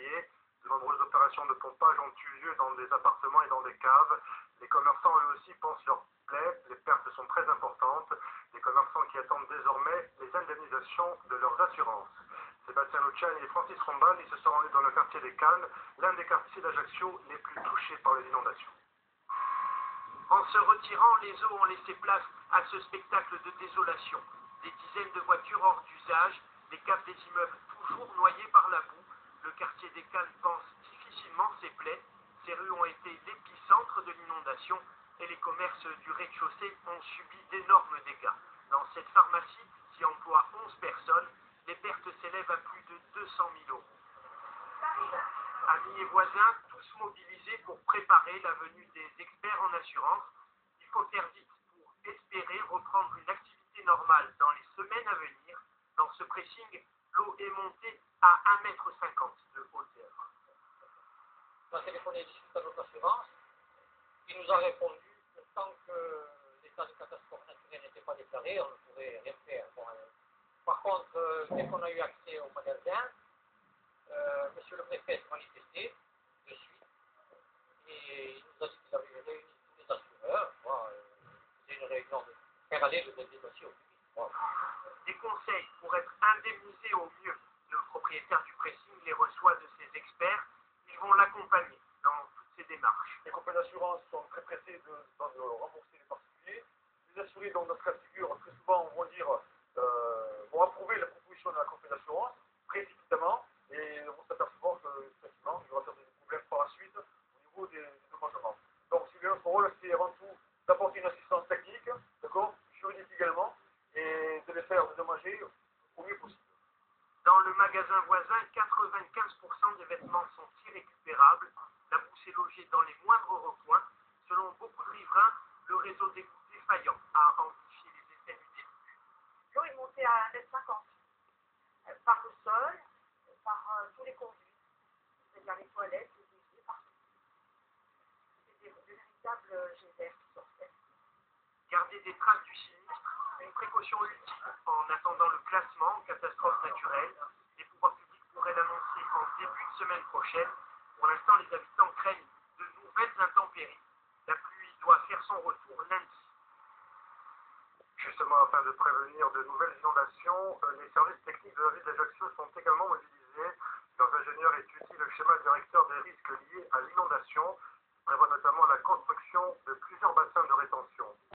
foyers. De nombreuses opérations de pompage ont eu lieu dans des appartements et dans des caves. Les commerçants, eux aussi, pensent leur plaie. Les pertes sont très importantes. Les commerçants qui attendent désormais les indemnisations de leurs assurances. Sébastien Luciani et Francis Rombal, ils se sont rendus dans le quartier des Cannes, l'un des quartiers d'Ajaccio les plus touchés par les inondations. En se retirant, les eaux ont laissé place à ce spectacle de désolation. Des dizaines de voitures hors d'usage, les caves des immeubles toujours noyés par la boue. Le quartier des Cannes pense difficilement ses plaies. Ces rues ont été l'épicentre de l'inondation et les commerces du rez-de-chaussée ont subi d'énormes dégâts. Dans cette pharmacie, qui emploie 11 personnes, les pertes s'élèvent à plus de 200 000 euros. Amis et voisins, tous mobilisés pour préparer la venue des experts en assurance. Il faut faire vite pour espérer reprendre une activité normale dans les semaines à venir. Dans ce pressing, l'eau est montée à 1,50 m de hauteur. On a téléphoné à notre assurance, qui nous a répondu que tant que l'état de catastrophe naturelle n'était pas déclaré, on ne pourrait rien faire. Bon, par contre, dès qu'on a eu accès au magasin, monsieur le préfet s'est manifesté de suite et il nous a dit qu'il avait réuni tous les assureurs. C'est une réunion de faire aller le dossier au public. Voilà. Des conseils pour être indemnisés au mieux. Le propriétaire du pressing les reçoit de ses experts. Ils vont l'accompagner dans toutes ces démarches. Les compagnies d'assurance sont très pressées de rembourser les particuliers. Les assurés, dans notre cas de figure, très souvent vont approuver la proposition de la compagnie d'assurance précipitamment et vont s'apercevoir que effectivement, il y aura des problèmes par la suite au niveau des dommagements. Donc, si notre rôle, c'est avant tout d'apporter une assistance technique, d'accord, juridique également, et de les faire dédommager au mieux possible. Dans le magasin voisin, 95% des vêtements sont irrécupérables. La boue s'est logée dans les moindres recoins. Selon beaucoup de riverains, le réseau d'égout défaillant a amplifié les effets du début. L'eau est montée à 1,50 m par le sol, par tous les conduits, c'est-à-dire les toilettes, les WC, partout. C'était de véritables geysers qui sortaient. Garder des traces du sinistre, une précaution utile en attendant le classement en catastrophe naturelle. Les pouvoirs publics pourraient l'annoncer en début de semaine prochaine. Pour l'instant, les habitants craignent de nouvelles intempéries. La pluie doit faire son retour lundi. Justement, afin de prévenir de nouvelles inondations, les services techniques de la ville d'Ajaccio sont également mobilisés. Leurs ingénieurs étudient le schéma directeur des risques liés à l'inondation, prévoit notamment la construction de plusieurs bassins de rétention.